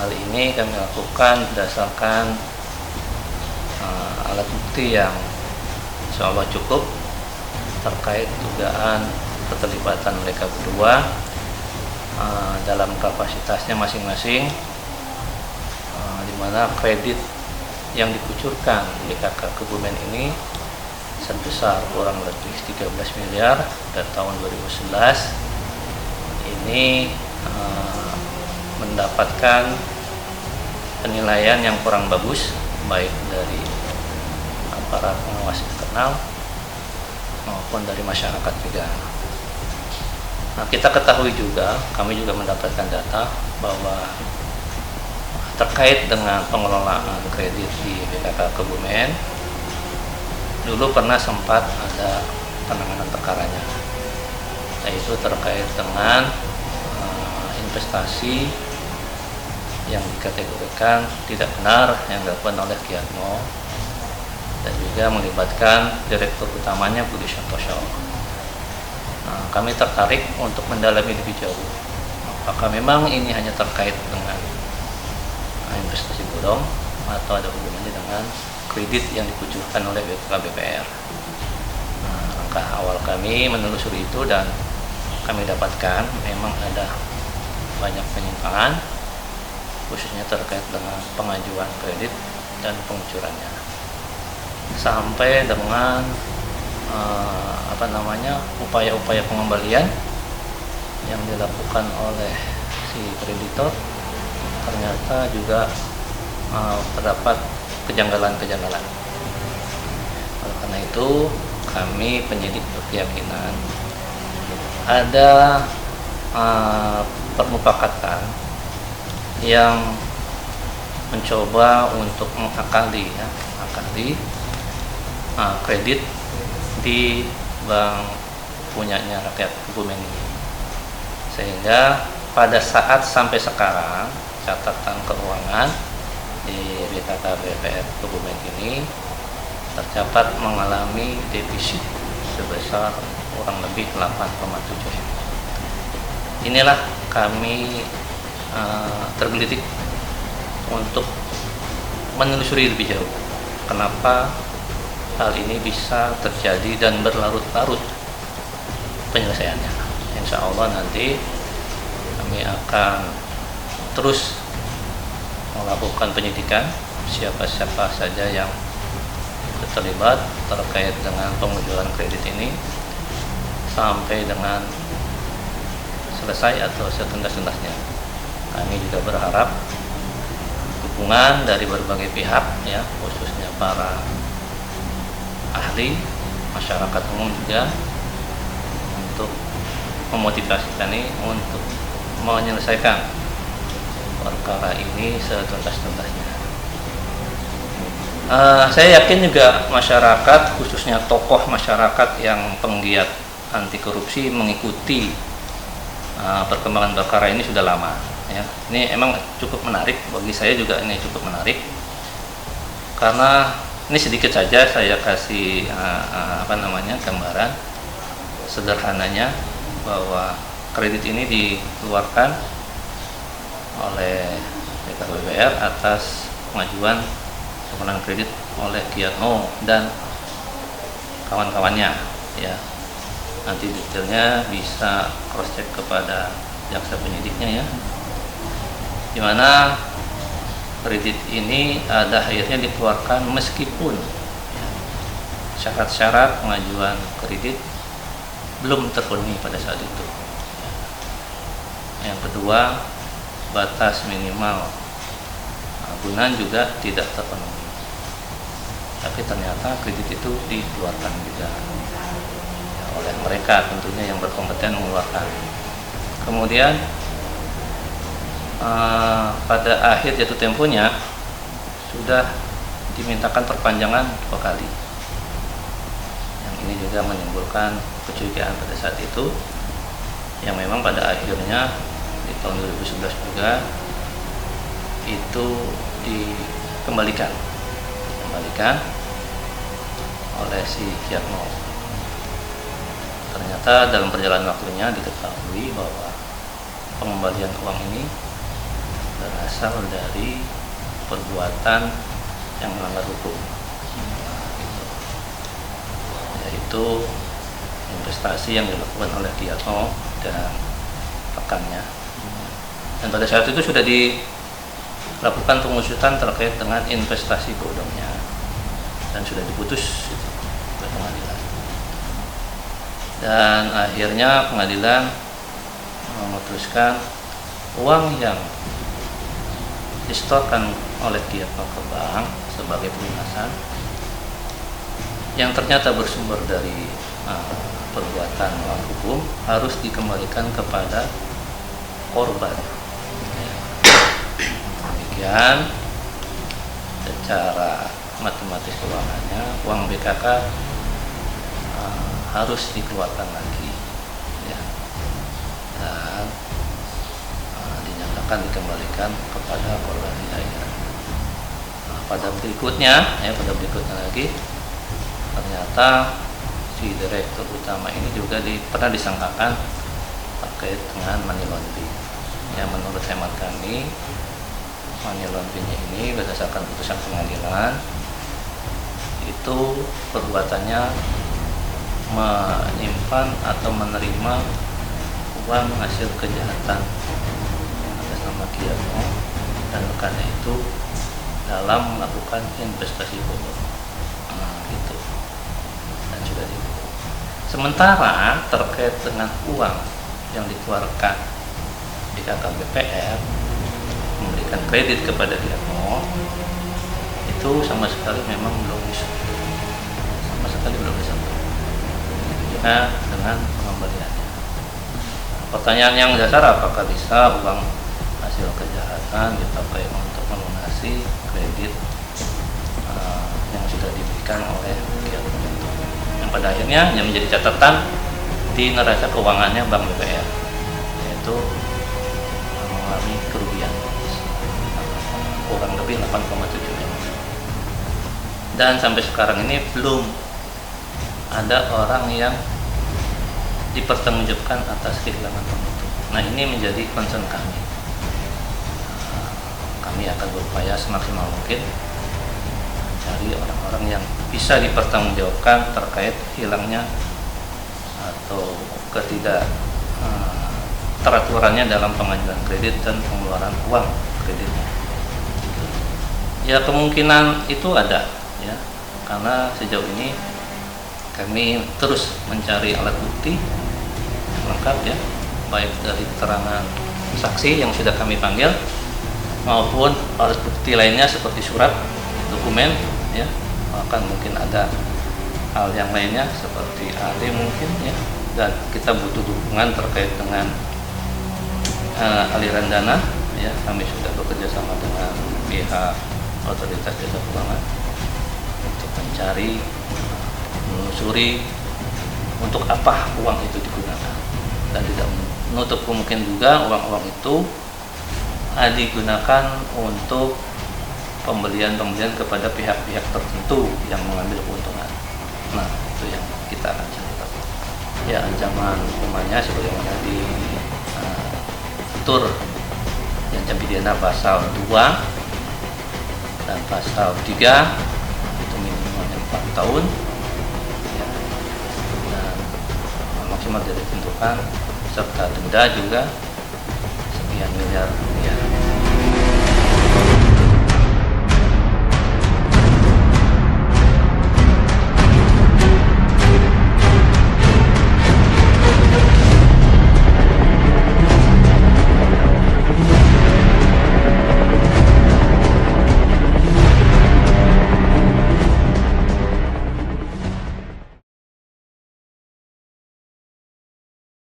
Hal ini kami lakukan berdasarkan alat bukti yang insya Allah cukup terkait dugaan keterlibatan mereka berdua dalam kapasitasnya masing-masing, di mana kredit yang dikucurkan BKK Kebumen ini sebesar kurang lebih 13 miliar pada tahun 2011 ini mendapatkan penilaian yang kurang bagus baik dari aparat pengawas internal maupun dari masyarakat juga. Nah, kita ketahui juga, kami juga mendapatkan data bahwa terkait dengan pengelolaan kredit di BKK Kebumen, dulu pernah sempat ada penanganan perkaranya, yaitu terkait dengan investasi yang dikategorikan tidak benar yang dilakukan oleh Kiatmo dan juga melibatkan direktur utamanya Budi Santoso. Nah, kami tertarik untuk mendalami lebih jauh, apakah memang ini hanya terkait dengan investasi bodong atau ada hubungannya dengan kredit yang dikucurkan oleh BPR. Nah, langkah awal kami menelusuri itu dan kami dapatkan memang ada banyak penyimpangan, khususnya terkait dengan pengajuan kredit dan pengucurannya, sampai dengan upaya-upaya pengembalian yang dilakukan oleh si kreditor ternyata juga terdapat kejanggalan-kejanggalan. Oleh karena itu, kami penyidik berkeyakinan ada permufakatan yang mencoba untuk mengakali kredit di bank punyanya rakyat Kebumen ini, sehingga pada saat sampai sekarang catatan keuangan di BKK BPR Kebumen ini tercatat mengalami defisit sebesar kurang lebih 8,7 M. Inilah kami tergelitik untuk menelusuri lebih jauh kenapa hal ini bisa terjadi dan berlarut-larut penyelesaiannya. Insya Allah nanti kami akan terus melakukan penyidikan siapa-siapa saja yang terlibat terkait dengan pengucuran kredit ini sampai dengan selesai atau setuntas-tuntasnya. Kami juga berharap dukungan dari berbagai pihak, ya, khususnya para ahli, masyarakat umum juga, untuk memotivasi kami untuk menyelesaikan perkara ini setuntas-tuntasnya. Saya yakin juga masyarakat, khususnya tokoh masyarakat yang penggiat anti korupsi mengikuti perkembangan perkara ini sudah lama, ya. Ini emang cukup menarik bagi saya juga, ini cukup menarik karena ini sedikit saja saya kasih gambaran sederhananya bahwa kredit ini dikeluarkan oleh BKK atas pengajuan permohonan kredit oleh Kiatmo dan kawan-kawannya, ya. Nanti detailnya bisa cross check kepada jaksa penyidiknya, ya, dimana kredit ini akhirnya dikeluarkan meskipun syarat-syarat pengajuan kredit belum terpenuhi pada saat itu. Yang kedua, batas minimal agunan juga tidak terpenuhi, tapi ternyata kredit itu dikeluarkan juga, ya, oleh mereka tentunya yang berkompeten mengeluarkan. Kemudian pada akhir jatuh temponya sudah dimintakan perpanjangan 2 kali. Yang ini juga menimbulkan kecurigaan pada saat itu, yang memang pada akhirnya di tahun 2011 juga itu dikembalikan oleh si Kiatmo. Ternyata dalam perjalanan waktunya diketahui bahwa pengembalian uang ini berhasil berasal dari perbuatan yang melanggar hukum, yaitu investasi yang dilakukan oleh Giatmo dan rekannya. Dan pada saat itu sudah dilakukan pengusutan terkait dengan investasi bodongnya dan sudah diputus oleh pengadilan. Dan akhirnya pengadilan memutuskan uang yang disetorkan oleh Giatmo ke bank sebagai pelunasan yang ternyata bersumber dari perbuatan melawan hukum harus dikembalikan kepada korban. Demikian secara matematis keuangannya uang BKK harus dikeluarkan lagi, ya, dan dinyatakan dikembalikan kepada korban hidayah. Pada berikutnya lagi ternyata si direktur utama ini juga pernah disangkakan terkait dengan money laundering. Ya, menurut hemat kami money laundering ini berdasarkan putusan pengadilan itu perbuatannya menyimpan atau menerima uang hasil kejahatan atas nama Giatmo dan rekannya itu dalam melakukan investasi bodong. Gitu. Dan sudah dihukum. Sementara terkait dengan uang yang dikeluarkan di BKKBPR memberikan kredit kepada Giatmo itu sama sekali memang belum bisa, juga dengan pengembaliannya. Pertanyaan yang dasar, apakah bisa uang hasil kejahatan dipakai untuk melunasi kredit yang sudah diberikan oleh Giatmo itu, yang pada akhirnya yang menjadi catatan di neraca keuangannya Bank BPR, yaitu mengalami kerugian kurang lebih 8,7 miliar. Dan sampai sekarang ini belum ada orang yang dipertanggungjawabkan atas kehilangan uang itu. Nah, ini menjadi concern kami. Kami akan berupaya semaksimal mungkin mencari orang-orang yang bisa dipertanggungjawabkan terkait hilangnya atau ketidak teraturannya dalam pengajuan kredit dan pengeluaran uang kreditnya. Ya, kemungkinan itu ada, ya, karena sejauh ini kami terus mencari alat bukti lengkap, ya, baik dari keterangan saksi yang sudah kami panggil maupun alat bukti lainnya seperti surat, dokumen, ya, bahkan mungkin ada hal yang lainnya seperti AD mungkin, ya, dan kita butuh dukungan terkait dengan aliran dana, ya. Kami sudah bekerja sama dengan pihak otoritas jasa keuangan untuk mencari, menelusuri untuk apa uang itu digunakan, dan tidak menutup kemungkinan juga uang-uang itu digunakan untuk pembelian kepada pihak-pihak tertentu yang mengambil keuntungan. Nah, itu yang kita akan cari. Ya, ancaman hukumannya sebagaimana diatur yang ancam pidana pasal 2 dan pasal 3 itu minimalnya 4 tahun, ya, dan maksimal ditentukan serta denda juga sekian miliar